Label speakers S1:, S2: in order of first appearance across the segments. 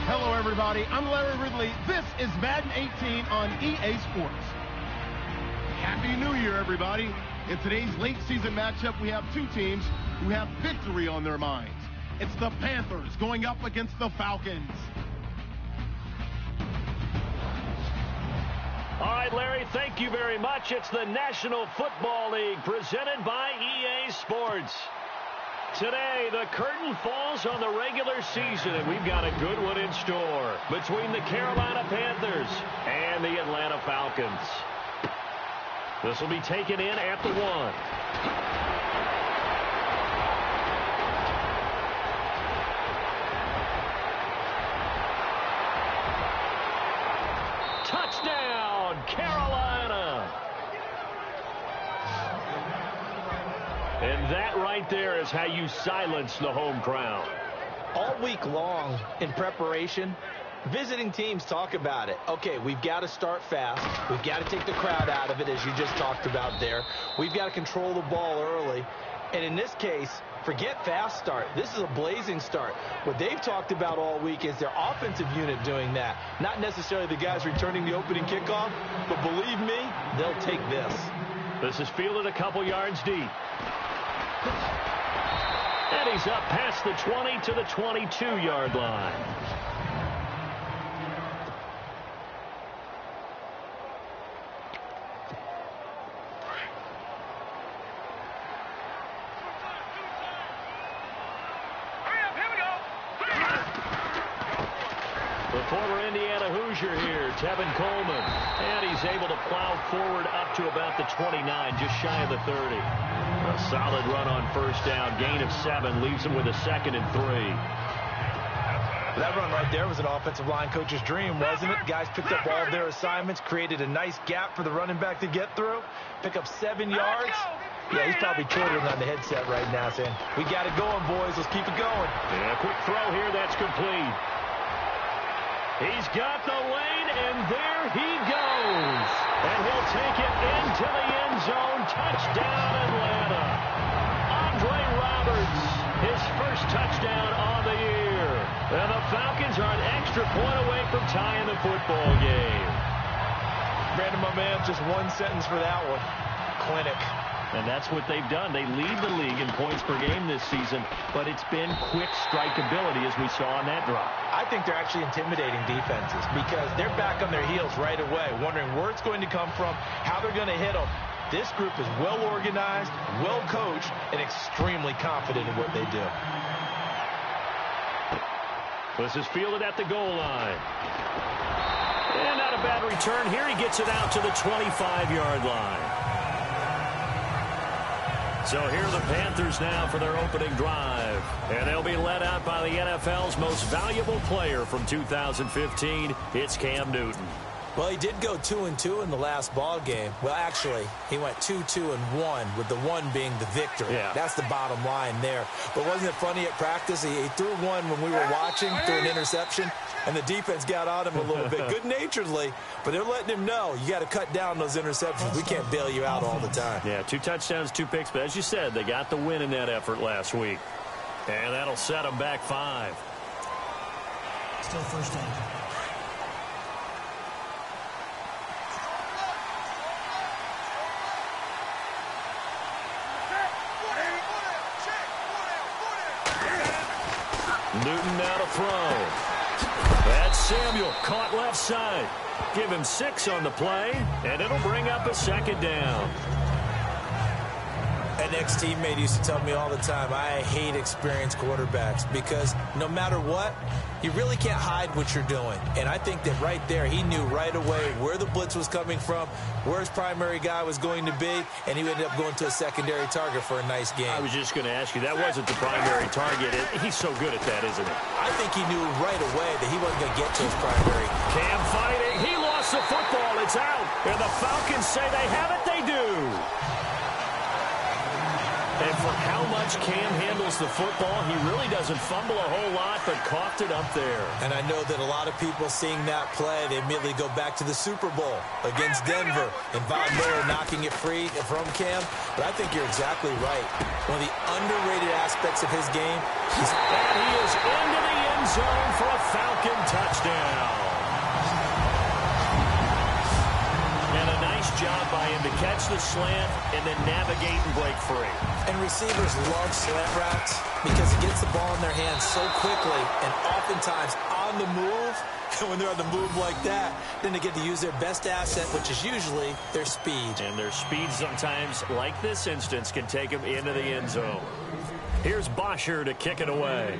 S1: Hello, everybody. I'm Larry Ridley. This is Madden 18 on EA Sports. Happy New Year, everybody. In today's late season matchup, we have two teams who have victory on their minds. It's the Panthers going up against the Falcons.
S2: All right, Larry, thank you very much. It's the National Football League presented by EA Sports. Today, the curtain falls on the regular season, and we've got a good one in store between the Carolina Panthers and the Atlanta Falcons. This will be taken in at the 1. Touchdown, Carolina! And that right there is how you silence the home crowd.
S3: All week long in preparation, visiting teams talk about it. Okay, we've got to start fast. We've got to take the crowd out of it, as you just talked about there. We've got to control the ball early. And in this case, forget fast start. This is a blazing start. What they've talked about all week is their offensive unit doing that. Not necessarily the guys returning the opening kickoff, but believe me, they'll take this.
S2: This is fielded a couple yards deep. And he's up past the 20 to the 22-yard line. The former Indiana Hoosier here, Tevin Coleman. And he's able to plow forward up to about the 29, just shy of the 30. A solid run on first down. Gain of 7 leaves him with a 2nd and 3.
S3: That run right there was an offensive line coach's dream, wasn't it? Guys picked up all their assignments, created a nice gap for the running back to get through, pick up 7 yards. Yeah, he's probably twittering on the headset right now saying, we got it going, boys. Let's keep it going.
S2: Yeah, quick throw here. That's complete. He's got the lane, and there he goes. And he'll take it into the end zone. Touchdown, Atlanta. Andre Roberts, his first touchdown on the year. And the Falcons are an extra point away from tying the football game.
S3: Brandon, my man, just one sentence for that one. Clinic.
S2: And that's what they've done. They lead the league in points per game this season, but it's been quick strikeability as we saw on that drive.
S3: I think they're actually intimidating defenses because they're back on their heels right away, wondering where it's going to come from, how they're going to hit them. This group is well organized, well coached, and extremely confident in what they do.
S2: This is fielded at the goal line. And not a bad return here. He gets it out to the 25-yard line. So here are the Panthers now for their opening drive. And they'll be led out by the NFL's most valuable player from 2015. It's Cam Newton.
S3: Well, he did go 2-2 in the last ball game. Well, actually, he went 2-2-1, with the 1 being the victory.
S2: Yeah.
S3: That's the bottom line there. But wasn't it funny at practice? He threw one when we were watching, threw an interception, and the defense got on him a little bit, good-naturedly. But they're letting him know, you got to cut down those interceptions. We can't bail you out all the time.
S2: Yeah, 2 touchdowns, 2 picks. But as you said, they got the win in that effort last week. And that'll set them back 5.
S4: for a first down.
S2: Newton now to throw. That's Samuel, caught left side. Give him 6 on the play, and it'll bring up a second down.
S3: An ex-teammate used to tell me all the time, I hate experienced quarterbacks because no matter what, you really can't hide what you're doing. And I think that right there, he knew right away where the blitz was coming from, where his primary guy was going to be, and he ended up going to a secondary target for a nice game.
S2: I was just going to ask you, that wasn't the primary target. He's so good at that, isn't he?
S3: I think he knew right away that he wasn't going to get to his primary.
S2: Cam fighting. He lost the football. It's out. And the Falcons say they have it. They do. And for how much Cam handles the football, he really doesn't fumble a whole lot, but coughed it up there.
S3: And I know that a lot of people seeing that play, they immediately go back to the Super Bowl against Denver and Von Miller knocking it free from Cam. But I think you're exactly right. One of the underrated aspects of his game is
S2: that he is into the end zone for a Falcon touchdown. And a nice job by him to catch the slant and then navigate and break free.
S3: And receivers love slant routes because it gets the ball in their hands so quickly and oftentimes on the move. And when they're on the move like that, then they get to use their best asset, which is usually their speed.
S2: And their speed sometimes, like this instance, can take them into the end zone. Here's Bosher to kick it away.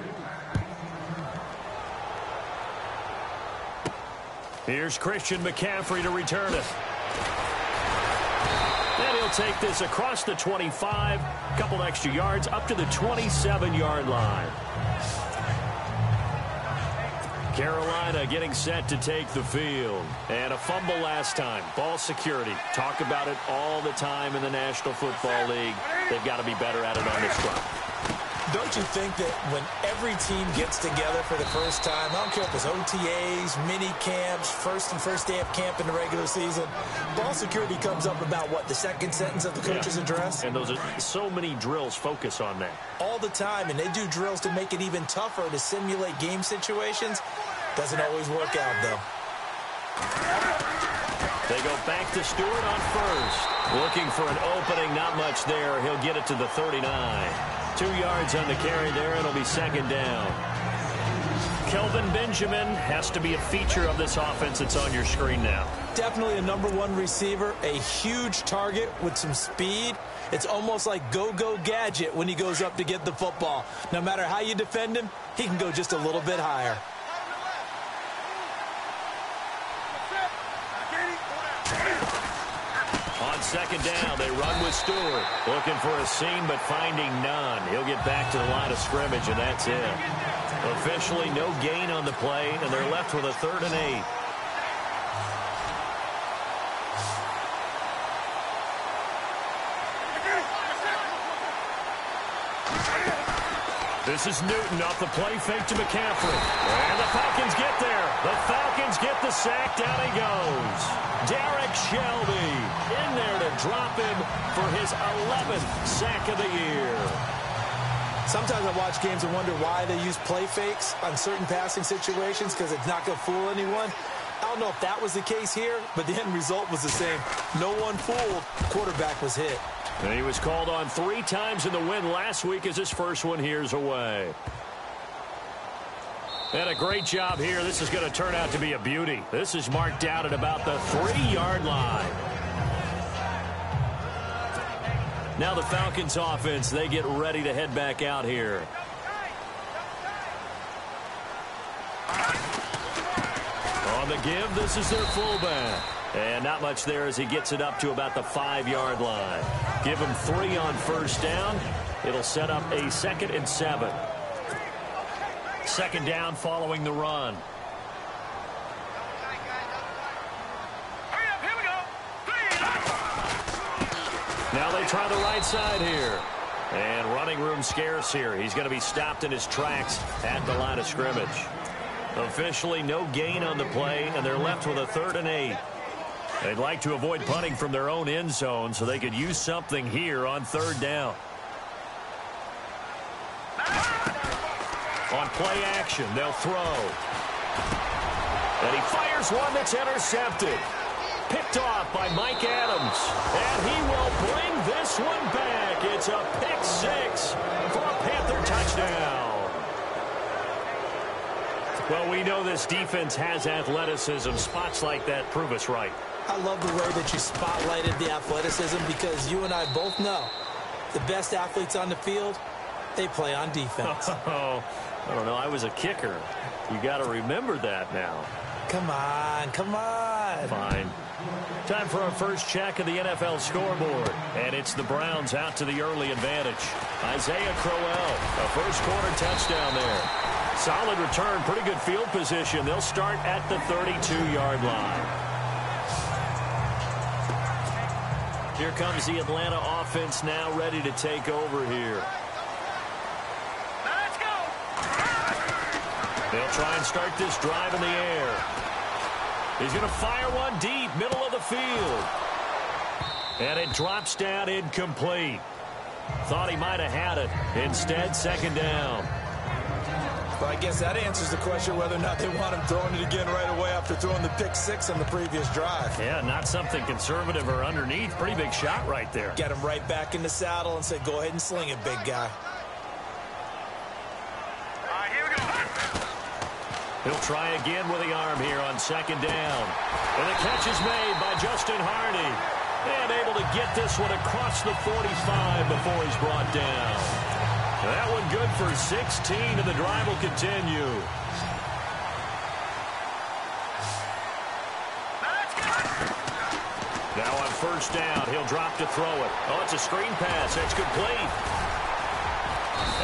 S2: Here's Christian McCaffrey to return it. And he'll take this across the 25, a couple extra yards, up to the 27-yard line. Carolina getting set to take the field. And a fumble last time. Ball security. Talk about it all the time in the National Football League. They've got to be better at it on this front.
S3: Don't you think that when every team gets together for the first time, I don't care if it's OTAs, mini camps, first day of camp in the regular season, ball security comes up about, what, the second sentence of the coach's address?
S2: And those are so many drills focus on that.
S3: All the time, and they do drills to make it even tougher to simulate game situations. Doesn't always work out, though.
S2: They go back to Stewart on first. Looking for an opening, not much there. He'll get it to the 39. 2 yards on the carry there, and it'll be second down. Kelvin Benjamin has to be a feature of this offense that's on your screen now.
S3: Definitely a #1 receiver, a huge target with some speed. It's almost like go-go gadget when he goes up to get the football. No matter how you defend him, he can go just a little bit higher.
S2: On second down, they run with Stewart. Looking for a seam, but finding none. He'll get back to the line of scrimmage, and that's it. Officially, no gain on the play, and they're left with a 3rd and 8. This is Newton off the play fake to McCaffrey. And the Falcons get there. The Falcons get the sack. Down he goes. Derek Shelby in there to drop him for his 11th sack of the year.
S3: Sometimes I watch games and wonder why they use play fakes on certain passing situations because it's not going to fool anyone. I don't know if that was the case here, but the end result was the same. No one fooled. Quarterback was hit.
S2: And he was called on 3 times in the win last week as his first one here's away. And a great job here. This is going to turn out to be a beauty. This is marked out at about the 3-yard line. Now the Falcons offense, they get ready to head back out here. On the give, this is their fullback. And not much there as he gets it up to about the 5-yard line. Give him 3 on first down. It'll set up a 2nd and 7. Second down following the run. Now they try the right side here. And running room scarce here. He's going to be stopped in his tracks at the line of scrimmage. Officially no gain on the play, and they're left with a 3rd and 8. They'd like to avoid punting from their own end zone so they could use something here on 3rd down. On play action, they'll throw. And he fires one that's intercepted. Picked off by Mike Adams. And he will bring this one back. It's a pick six for a Panther touchdown. Well, we know this defense has athleticism. Spots like that prove us right.
S3: I love the way that you spotlighted the athleticism because you and I both know the best athletes on the field, they play on defense.
S2: Oh, I don't know. I was a kicker. You got to remember that now.
S3: Come on, come on.
S2: Fine. Time for our first check of the NFL scoreboard. And it's the Browns out to the early advantage. Isaiah Crowell, a first-quarter touchdown there. Solid return, pretty good field position. They'll start at the 32-yard line. Here comes the Atlanta offense now ready to take over here.
S4: Let's go!
S2: They'll try and start this drive in the air. He's going to fire one deep, middle of the field. And it drops down incomplete. Thought he might have had it. Instead, second down.
S3: Well, I guess that answers the question whether or not they want him throwing it again right away after throwing the pick six on the previous drive.
S2: Yeah, not something conservative or underneath. Pretty big shot right there.
S3: Get him right back in the saddle and say, go ahead and sling it, big guy.
S4: Here we go.
S2: He'll try again with the arm here on second down. And the catch is made by Justin Hardy. And able to get this one across the 45 before he's brought down. That one good for 16, and the drive will continue. Now on first down, he'll drop to throw it. Oh, it's a screen pass. It's complete.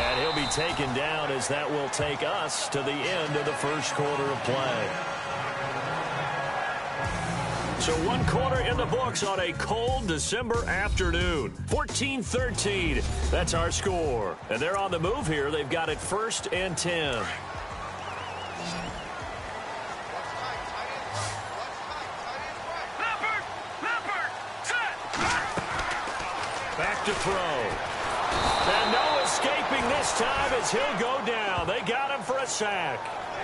S2: And he'll be taken down as that will take us to the end of the first quarter of play. So one quarter in the books on a cold December afternoon. 14-13. That's our score. And they're on the move here. They've got it 1st and 10. Back to throw. And no escaping this time as he'll go down. They got him for a sack.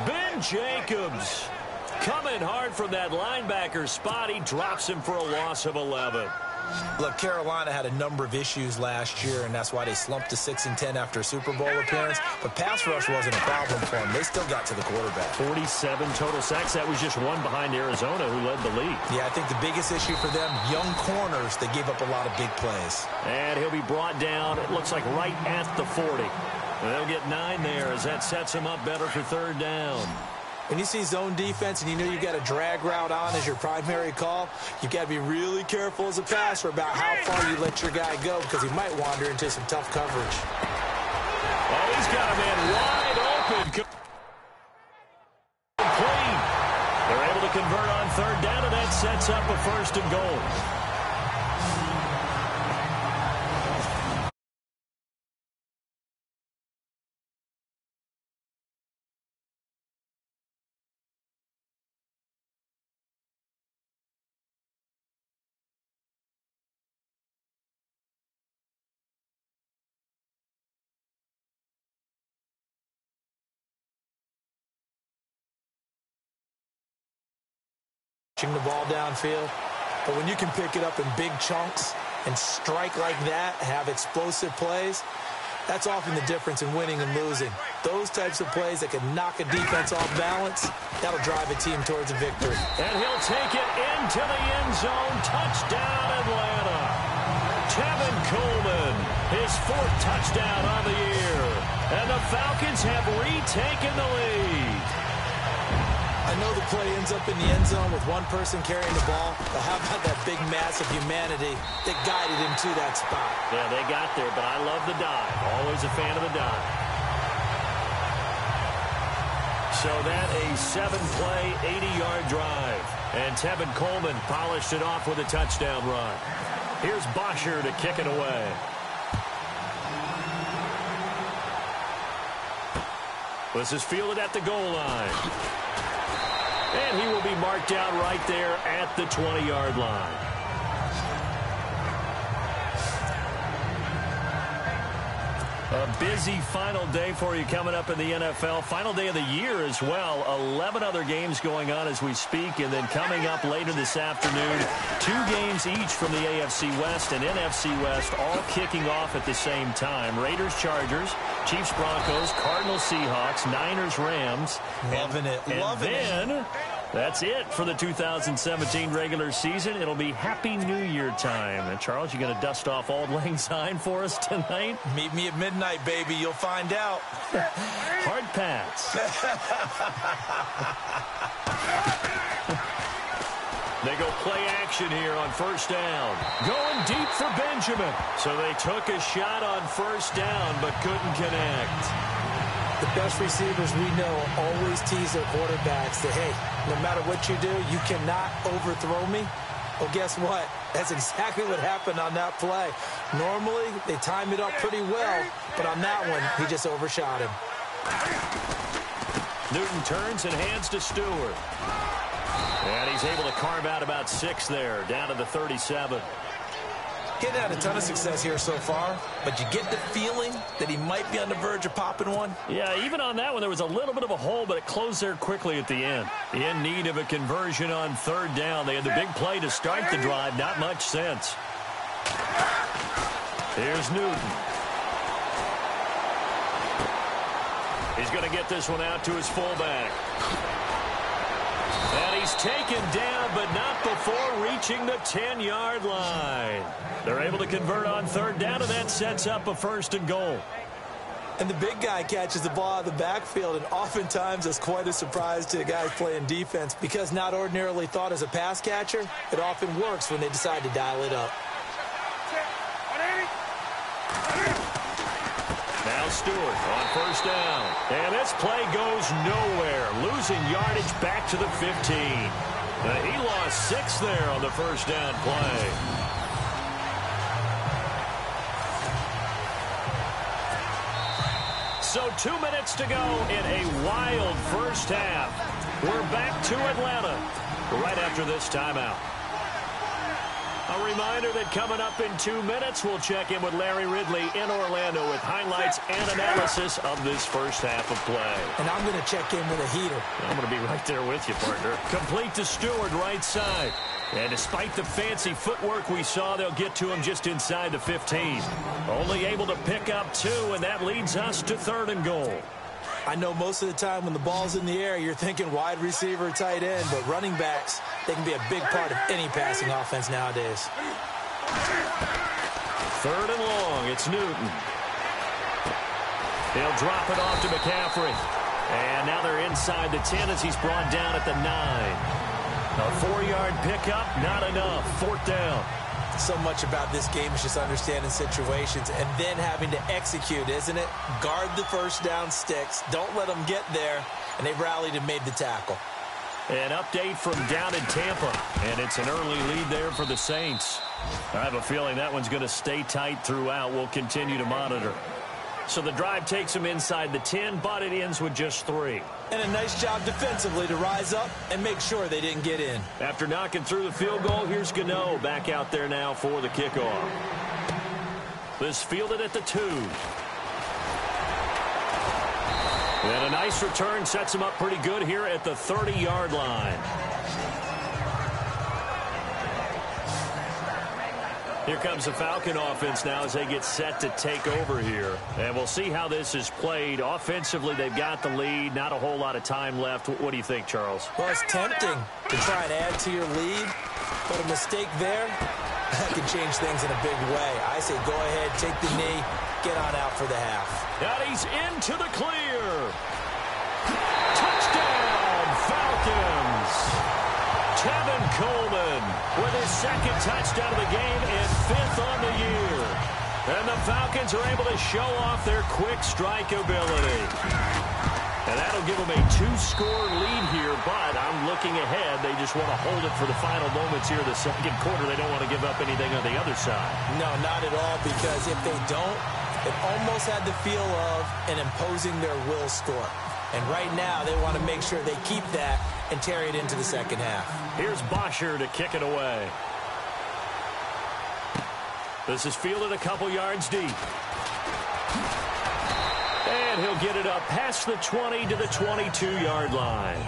S2: Ben Jacobs coming hard from that linebacker spot. He drops him for a loss of 11.
S3: Look, Carolina had a number of issues last year, and that's why they slumped to 6-10 after a Super Bowl appearance. But pass rush wasn't a problem for them. They still got to the quarterback.
S2: 47 total sacks. That was just one behind Arizona, who led the league.
S3: Yeah, I think the biggest issue for them, young corners, they gave up a lot of big plays.
S2: And he'll be brought down, it looks like right at the 40. And they'll get 9 there as that sets him up better for third down.
S3: When you see zone defense and you know you got a drag route on as your primary call, you got to be really careful as a passer about how far you let your guy go because he might wander into some tough coverage.
S2: Oh, he's got a man wide open. Complete. They're able to convert on third down, and that sets up a 1st and goal.
S3: The ball downfield, but when you can pick it up in big chunks and strike like that, have explosive plays, that's often the difference in winning and losing. Those types of plays that can knock a defense off balance, that'll drive a team towards a victory.
S2: And he'll take it into the end zone. Touchdown, Atlanta. Tevin Coleman, his 4th touchdown on the year. And the Falcons have retaken the lead.
S3: I know the play ends up in the end zone with one person carrying the ball, but how about that big mass of humanity that guided him to that spot?
S2: Yeah, they got there, but I love the dive. Always a fan of the dive. So that a 7-play, 80-yard drive. And Tevin Coleman polished it off with a touchdown run. Here's Bosher to kick it away. This is fielded at the goal line. And he will be marked down right there at the 20-yard line. A busy final day for you coming up in the NFL. Final day of the year as well. 11 other games going on as we speak. And then coming up later this afternoon, 2 games each from the AFC West and NFC West, all kicking off at the same time. Raiders, Chargers, Chiefs, Broncos, Cardinals, Seahawks, Niners, Rams.
S3: Loving it. Loving
S2: it. That's it for the 2017 regular season. It'll be Happy New Year time. And Charles, you going to dust off Auld Lang Syne for us tonight?
S3: Meet me at midnight, baby. You'll find out.
S2: Hard pass. They go play action here on first down. Going deep for Benjamin. So they took a shot on first down but couldn't connect.
S4: The best receivers we know always tease their quarterbacks that, hey, no matter what you do, you cannot overthrow me. Well, guess what? That's exactly what happened on that play. Normally, they time it up pretty well, but on that one, he just overshot him.
S2: Newton turns and hands to Stewart. And he's able to carve out about 6 there, down to the 37.
S4: Getting had a ton of success here so far, but you get the feeling that he might be on the verge of popping one.
S2: Yeah, even on that one, there was a little bit of a hole, but it closed there quickly at the end. In need of a conversion on third down. They had the big play to start the drive. Not much sense. Here's Newton. He's going to get this one out to his fullback. And he's taken down, but not before reaching the 10-yard line. They're able to convert on third down, and that sets up a 1st and goal.
S4: And the big guy catches the ball out of the backfield, and oftentimes it's quite a surprise to the guys playing defense because not ordinarily thought as a pass catcher, it often works when they decide to dial it up.
S2: Now Stewart on first down. And this play goes nowhere. Losing yardage back to the 15. He lost 6 there on the first down play. So 2 minutes to go in a wild first half. We're back to Atlanta right after this timeout. A reminder that coming up in 2 minutes, we'll check in with Larry Ridley in Orlando with highlights and analysis of this first half of play.
S4: And I'm going to check in with a heater.
S2: I'm going to be right there with you, partner. Complete to Stewart, right side. And despite the fancy footwork we saw, they'll get to him just inside the 15. Only able to pick up 2, and that leads us to 3rd and goal.
S4: I know most of the time when the ball's in the air, you're thinking wide receiver, tight end, but running backs, they can be a big part of any passing offense nowadays.
S2: 3rd and long, it's Newton. He'll drop it off to McCaffrey. And now they're inside the 10 as he's brought down at the 9. A 4-yard pickup, not enough. 4th down.
S4: So much about this game is just understanding situations and then having to execute, isn't it? Guard the first down sticks. Don't let them get there. And they rallied and made the tackle.
S2: An update from down in Tampa. And it's an early lead there for the Saints. I have a feeling that one's going to stay tight throughout. We'll continue to monitor. So the drive takes them inside the 10, but it ends with just 3.
S4: And a nice job defensively to rise up and make sure they didn't get in.
S2: After knocking through the field goal, here's Gano back out there now for the kickoff. This fielded at the 2. And a nice return sets him up pretty good here at the 30-yard line. Here comes the Falcon offense now as they get set to take over here. And we'll see how this is played. Offensively, they've got the lead. Not a whole lot of time left. What do you think, Charles?
S4: Well, it's tempting to try and add to your lead, but a mistake there can change things in a big way. I say go ahead, take the knee, get on out for the half.
S2: And he's into the clear. Touchdown, Falcons. Tevin Coleman with his 2nd touchdown of the game and 5th on the year. And the Falcons are able to show off their quick strike ability. And that'll give them a 2-score lead here, but I'm looking ahead. They just want to hold it for the final moments here of the 2nd quarter. They don't want to give up anything on the other side.
S4: No, not at all, because if they don't, it almost had the feel of an imposing their will score. And right now, they want to make sure they keep that and carry it into the 2nd half.
S2: Here's Bosher to kick it away. This is fielded a couple yards deep. And he'll get it up past the 20 to the 22-yard line.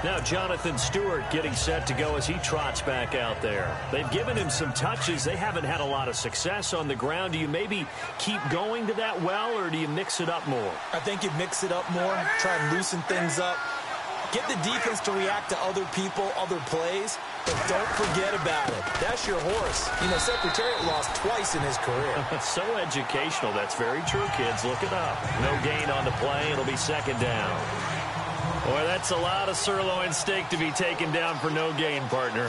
S2: Now Jonathan Stewart getting set to go as he trots back out there. They've given him some touches. They haven't had a lot of success on the ground. Do you maybe keep going to that well, or do you mix it up more?
S4: I think you mix it up more, try and loosen things up. Get the defense to react to other people, other plays, but don't forget about it. That's your horse. You know, Secretariat lost twice in his career.
S2: So educational. That's very true, kids. Look it up. No gain on the play. It'll be second down. Boy, that's a lot of sirloin steak to be taken down for no gain, partner.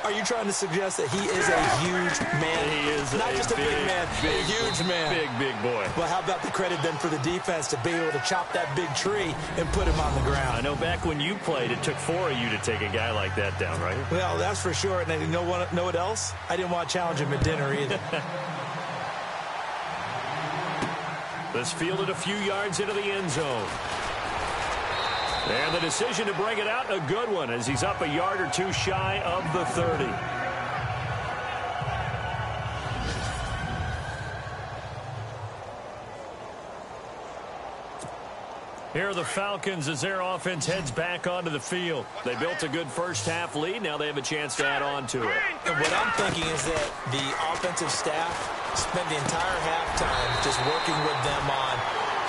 S4: Are you trying to suggest that he is a huge man?
S2: He is
S4: not just a big man, a huge man.
S2: Big boy.
S4: But how about the credit then for the defense to be able to chop that big tree and put him on the ground?
S2: I know back when you played, it took 4 of you to take a guy like that down, right?
S4: Well, that's for sure. And you know what else? I didn't want to challenge him at dinner either.
S2: This fielded a few yards into the end zone. And the decision to bring it out, a good one, as he's up a yard or two shy of the 30. Here are the Falcons as their offense heads back onto the field. They built a good first-half lead. Now they have a chance to add on to it.
S4: And what I'm thinking is that the offensive staff spent the entire halftime just working with them on,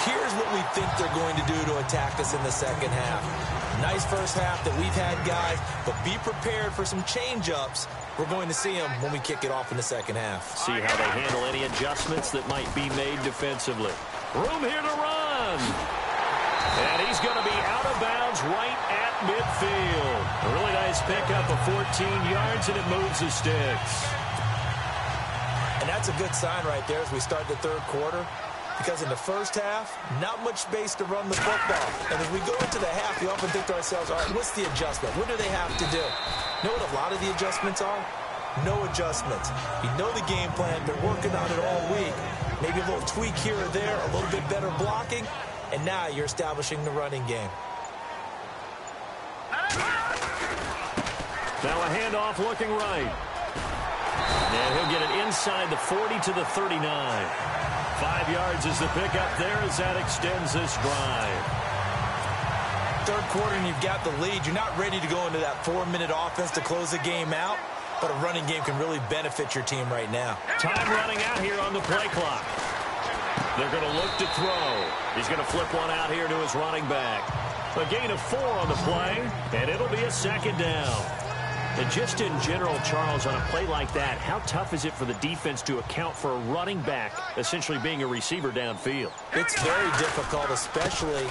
S4: here's what we think they're going to do to attack us in the second half. Nice first half that we've had, guys, but be prepared for some change-ups. We're going to see them when we kick it off in the second half.
S2: See how they handle any adjustments that might be made defensively. Room here to run. And he's going to be out of bounds right at midfield. A really nice pickup of 14 yards, and it moves the sticks.
S4: And that's a good sign right there as we start the third quarter. Because in the first half, not much space to run the football. And as we go into the half, we often think to ourselves, all right, what's the adjustment? What do they have to do? You know what a lot of the adjustments are? No adjustments. You know the game plan. Been working on it all week. Maybe a little tweak here or there, a little bit better blocking. And now you're establishing the running game.
S2: Now a handoff looking right. And he'll get it inside the 40 to the 39. 5 yards is the pickup there as that extends this drive.
S4: Third quarter and you've got the lead. You're not ready to go into that 4-minute offense to close the game out, but a running game can really benefit your team right now.
S2: Time running out here on the play clock. They're going to look to throw. He's going to flip one out here to his running back. A gain of 4 on the play, and it'll be a second down. And just in general, Charles, on a play like that, how tough is it for the defense to account for a running back essentially being a receiver downfield?
S4: It's very difficult, especially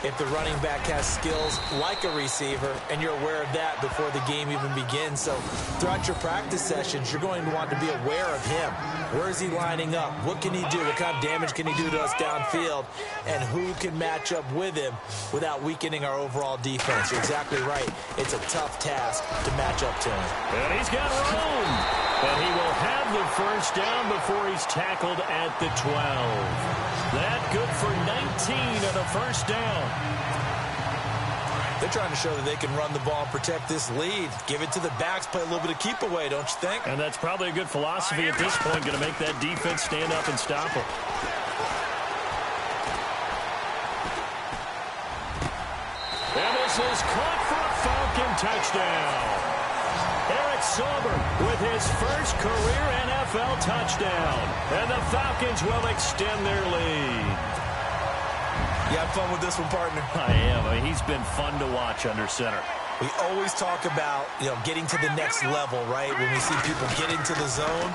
S4: if the running back has skills like a receiver, and you're aware of that before the game even begins. So throughout your practice sessions, you're going to want to be aware of him. Where is he lining up? What can he do? What kind of damage can he do to us downfield? And who can match up with him without weakening our overall defense? You're exactly right. It's a tough task to match up to him.
S2: And he's got room. And he will have the first down before he's tackled at the 12. That good for 19 and a first down.
S4: They're trying to show that they can run the ball and protect this lead. Give it to the backs, play a little bit of keep away, don't you think?
S2: And that's probably a good philosophy at this point, going to make that defense stand up and stop him. And this is caught for a Falcon touchdown. Eric Sauber with his first career NFL touchdown. And the Falcons will extend their lead.
S4: You have fun with this one, partner?
S2: I am. I mean, he's been fun to watch under center.
S4: We always talk about, getting to the next level, right? When we see people get into the zone,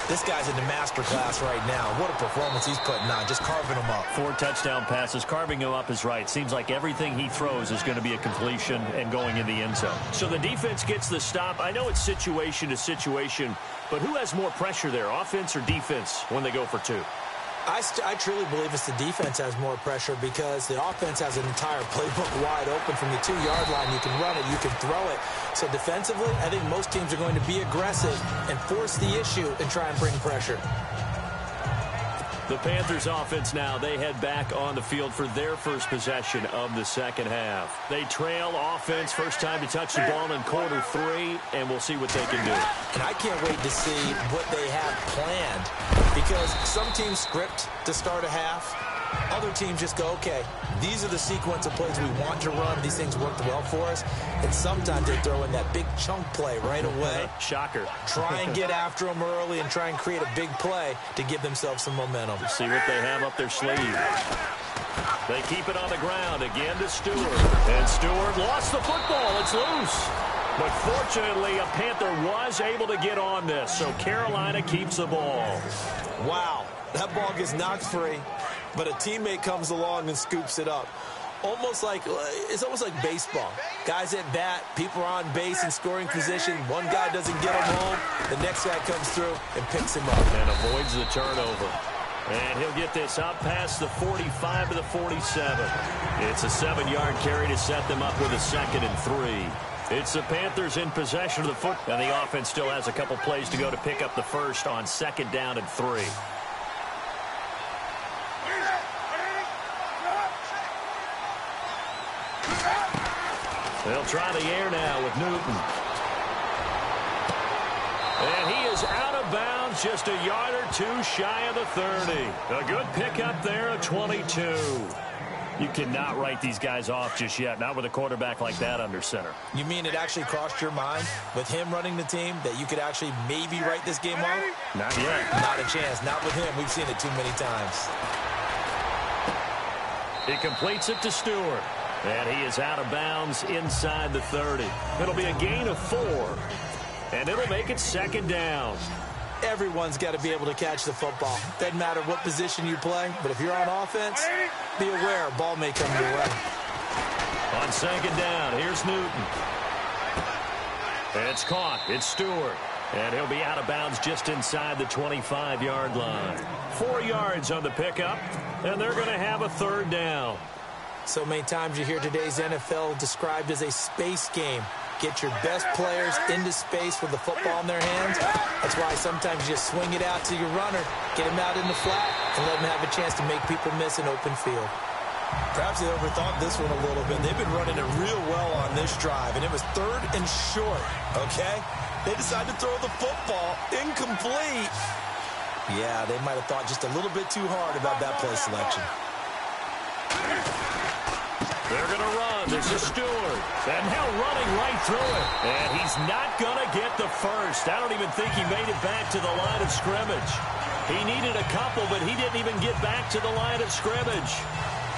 S4: this guy's in the master class right now. What a performance he's putting on, just carving them up.
S2: 4 touchdown passes. Carving him up is right. Seems like everything he throws is going to be a completion and going in the end zone. So the defense gets the stop. I know it's situation to situation, but who has more pressure there, offense or defense, when they go for 2?
S4: I truly believe it's the defense has more pressure because the offense has an entire playbook wide open from the 2-yard line. You can run it, you can throw it. So defensively, I think most teams are going to be aggressive and force the issue and try and bring pressure.
S2: The Panthers offense now, they head back on the field for their first possession of the second half. They trail offense, first time to touch the ball in quarter 3, and we'll see what they can do.
S4: And I can't wait to see what they have planned, because some teams script to start a half. Other teams just go, okay, these are the sequence of plays we want to run. These things worked well for us. And sometimes they throw in that big chunk play right away.
S2: Shocker.
S4: Try and get after them early and try and create a big play to give themselves some momentum.
S2: See what they have up their sleeve. They keep it on the ground again to Stewart. And Stewart lost the football. It's loose. But fortunately, a Panther was able to get on this, so Carolina keeps the ball.
S4: Wow, that ball gets knocked free, but a teammate comes along and scoops it up. It's almost like baseball. Guys at bat, people are on base in scoring position. One guy doesn't get him home. The next guy comes through and picks him up.
S2: And avoids the turnover. And he'll get this up past the 45 to the 47. It's a 7-yard carry to set them up with a 2nd and 3. It's the Panthers in possession of the football. And the offense still has a couple plays to go to pick up the first on 2nd down and 3. They'll try the air now with Newton. And he is out of bounds, just a yard or 2 shy of the 30. A good pickup there, a 22. You cannot write these guys off just yet, not with a quarterback like that under center.
S4: You mean it actually crossed your mind with him running the team that you could actually maybe write this game off?
S2: Not yet.
S4: Not a chance. Not with him. We've seen it too many times.
S2: He completes it to Stewart. And he is out of bounds inside the 30. It'll be a gain of 4. And it'll make it 2nd down.
S4: Everyone's got to be able to catch the football. Doesn't matter what position you play, but if you're on offense, be aware a ball may come your way.
S2: On 2nd down, here's Newton. It's caught. It's Stewart. And he'll be out of bounds just inside the 25-yard line. 4 yards on the pickup, and they're going to have a 3rd down.
S4: So many times you hear today's NFL described as a space game. Get your best players into space with the football in their hands. That's why sometimes you just swing it out to your runner, get him out in the flat, and let him have a chance to make people miss an open field. Perhaps they overthought this one a little bit. They've been running it real well on this drive, and it was 3rd and short, okay? They decided to throw the football incomplete. Yeah, they might have thought just a little bit too hard about that play selection.
S2: They're going to run. This is Stewart. And now running right through it. And he's not going to get the first. I don't even think he made it back to the line of scrimmage. He needed a couple, but he didn't even get back to the line of scrimmage.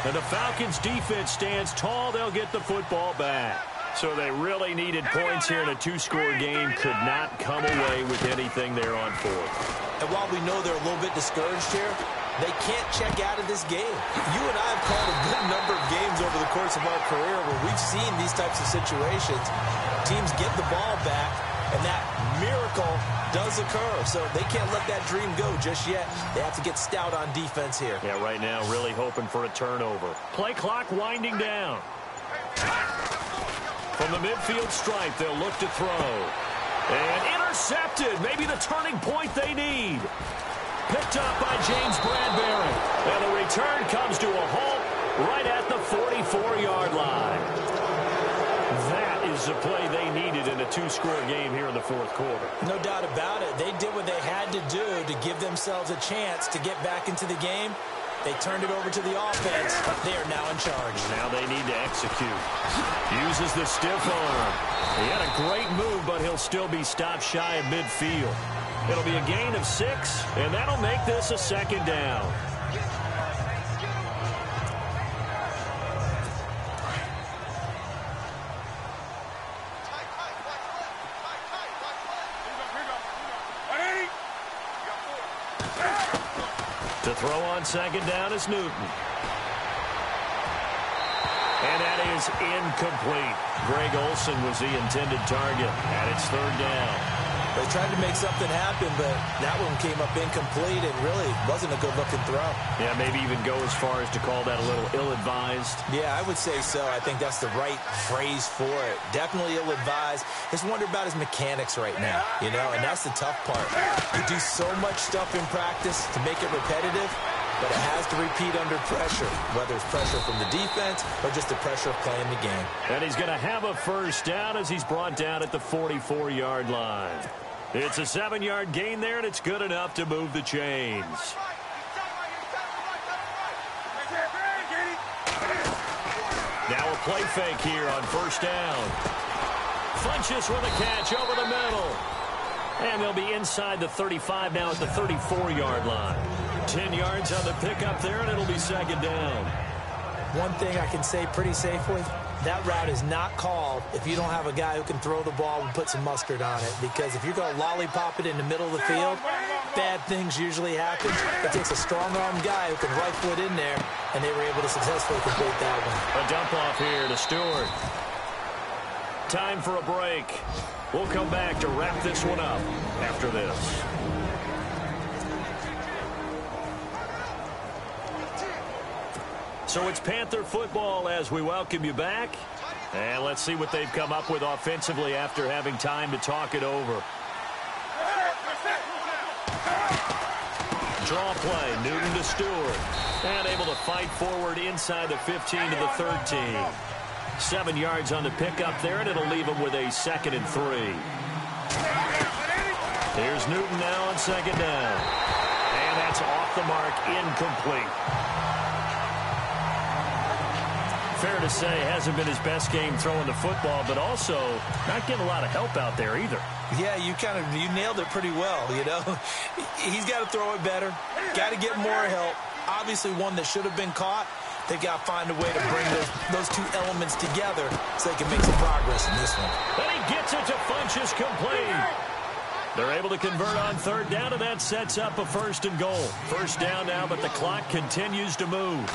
S2: And the Falcons defense stands tall. They'll get the football back. So they really needed points here in a 2-score game. Could not come away with anything there on 4th.
S4: And while we know they're a little bit discouraged here, they can't check out of this game. You and I have called a good number of games over the course of our career where we've seen these types of situations. Teams get the ball back, and that miracle does occur. So they can't let that dream go just yet. They have to get stout on defense here.
S2: Yeah, right now really hoping for a turnover. Play clock winding down. From the midfield stripe, they'll look to throw. And intercepted. Maybe the turning point they need. Picked up by James Bradbury. And the return comes to a halt right at the 44-yard line. That is the play they needed in a 2-score game here in the 4th quarter.
S4: No doubt about it. They did what they had to do to give themselves a chance to get back into the game. They turned it over to the offense. They are now in charge.
S2: Now they need to execute. Uses the stiff arm. He had a great move, but he'll still be stopped shy of midfield. It'll be a gain of 6, and that'll make this a 2nd down. To throw on 2nd down is Newton. And that is incomplete. Greg Olsen was the intended target, and it's 3rd down.
S4: They tried to make something happen, but that one came up incomplete and really wasn't a good-looking throw.
S2: Yeah, maybe even go as far as to call that a little ill-advised.
S4: Yeah, I would say so. I think that's the right phrase for it. Definitely ill-advised. Just wonder about his mechanics right now, you know, and that's the tough part. You do so much stuff in practice to make it repetitive, but it has to repeat under pressure, whether it's pressure from the defense or just the pressure of playing the game.
S2: And he's going to have a first down as he's brought down at the 44-yard line. It's a 7-yard gain there, and it's good enough to move the chains. Now a play fake here on first down. Funches with a catch over the middle. And they'll be inside the 35 now at the 34-yard line. 10 yards on the pickup there, and it'll be second down.
S4: One thing I can say pretty safely, that route is not called if you don't have a guy who can throw the ball and put some mustard on it. Because if you're going to lollipop it in the middle of the field, bad things usually happen. It takes a strong-armed guy who can rifle it in there, and they were able to successfully complete that one.
S2: A dump off here to Stewart. Time for a break. We'll come back to wrap this one up after this. So it's Panther football as we welcome you back. And let's see what they've come up with offensively after having time to talk it over. Draw play, Newton to Stewart. And able to fight forward inside the 15 to the 13. 7 yards on the pickup there, and it'll leave him with a 2nd and 3. Here's Newton now on second down. And that's off the mark, incomplete. Fair to say, hasn't been his best game throwing the football, but also not getting a lot of help out there either.
S4: Yeah, you nailed it pretty well, you know. He's got to throw it better, got to get more help. Obviously one that should have been caught. They got to find a way to bring those two elements together so they can make some progress in this one.
S2: And he gets it to Funches complete. They're able to convert on third down, and that sets up a 1st and goal. First down now, but the clock continues to move.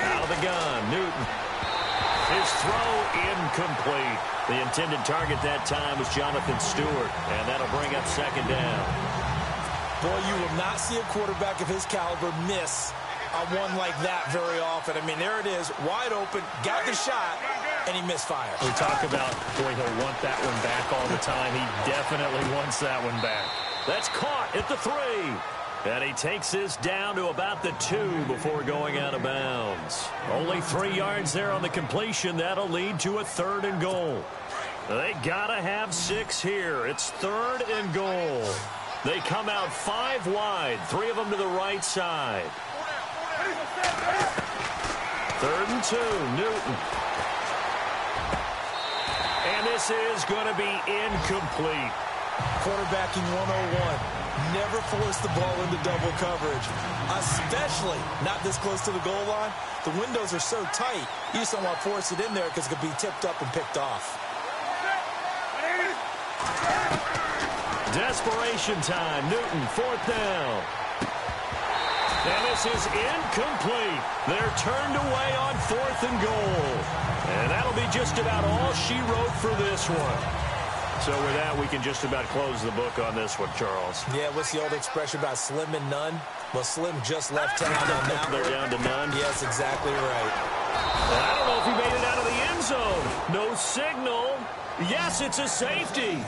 S2: Out of the gun, Newton. His throw incomplete. The intended target that time was Jonathan Stewart, and that'll bring up 2nd down.
S4: Boy, you will not see a quarterback of his caliber miss on one like that very often. I mean, there it is, wide open, got the shot, and he misfired.
S2: We talk about, boy, he'll want that one back all the time. He definitely wants that one back. That's caught at the 3. And he takes this down to about the 2 before going out of bounds. Only 3 yards there on the completion. That'll lead to a 3rd and goal. They gotta have 6 here. It's 3rd and goal. They come out 5 wide, 3 of them to the right side. 3rd and 2, Newton. And this is going to be incomplete.
S4: Quarterbacking 101. Never force the ball into double coverage, especially not this close to the goal line. The windows are so tight, you just don't want to force it in there because it could be tipped up and picked off.
S2: Desperation time. Newton, 4th down. And this is incomplete. They're turned away on 4th and goal. And that'll be just about all she wrote for this one. So with that, we can just about close the book on this one, Charles.
S4: Yeah, what's the old expression about slim and none? Well, Slim just left town on that.
S2: They're down to none?
S4: Yes, exactly right.
S2: And I don't know if he made it out of the end zone. No signal. Yes, it's a safety.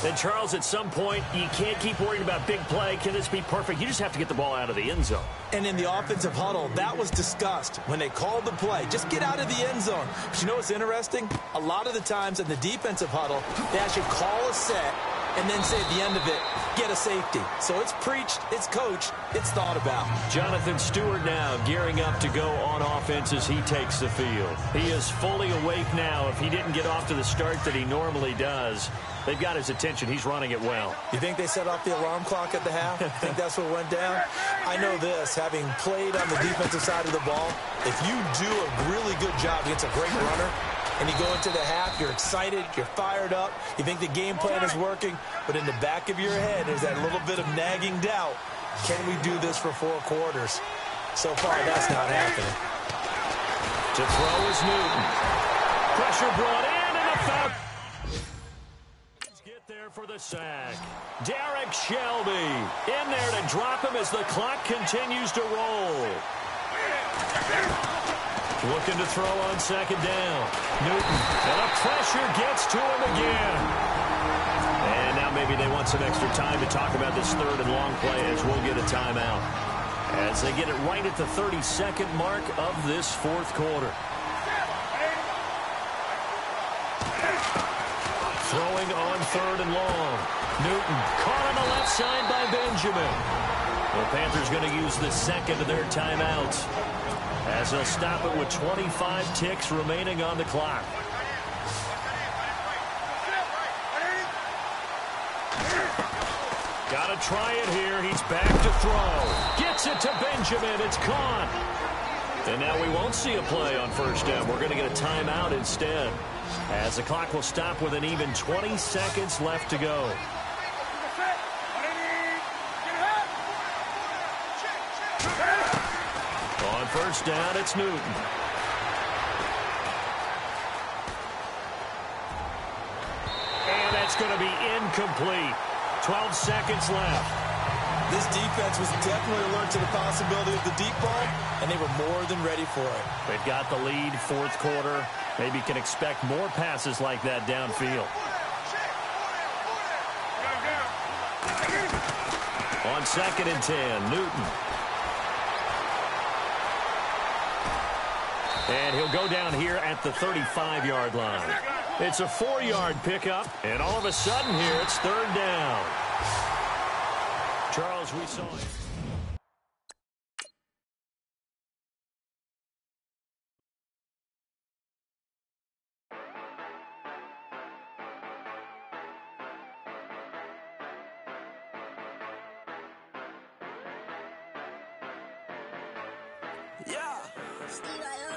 S2: And, Charles, at some point, you can't keep worrying about big play. Can this be perfect? You just have to get the ball out of the end zone.
S4: And in the offensive huddle, that was discussed when they called the play. Just get out of the end zone. But you know what's interesting? A lot of the times in the defensive huddle, they actually call a set and then say at the end of it, get a safety. So it's preached, it's coached, it's thought about.
S2: Jonathan Stewart now gearing up to go on offense as he takes the field. He is fully awake now. If he didn't get off to the start that he normally does, they've got his attention. He's running it well.
S4: You think they set off the alarm clock at the half? Think that's what went down? I know this, having played on the defensive side of the ball, if you do a really good job against a great runner, and you go into the half, you're excited, you're fired up, you think the game plan is working, but in the back of your head there's that little bit of nagging doubt. Can we do this for 4 quarters? So far, that's not happening.
S2: To throw is Newton. Pressure brought in, and a foul. Let's get there for the sack. Derek Shelby in there to drop him as the clock continues to roll. Looking to throw on 2nd down. Newton, and a pressure gets to him again. And now maybe maybe they want some extra time to talk about this third and long play as we'll get a timeout. As they get it right at the 32nd mark of this fourth quarter. Throwing on third and long. Newton caught on the left side by Benjamin. The Panthers going to use the second of their timeouts as they'll stop it with 25 ticks remaining on the clock. Got to try it here. He's back to throw. Gets it to Benjamin. It's caught. And now we won't see a play on first down. We're going to get a timeout instead, as the clock will stop with an even 20 seconds left to go. On first down, it's Newton. And that's going to be incomplete. 12 seconds left.
S4: This defense was definitely alert to the possibility of the deep ball, and they were more than ready for it.
S2: They've got the lead, fourth quarter. Maybe can expect more passes like that downfield. On 2nd and 10, Newton. And he'll go down here at the 35-yard line. It's a 4-yard pickup, and all of a sudden here it's third down. Charles, we saw it.
S5: Yeah.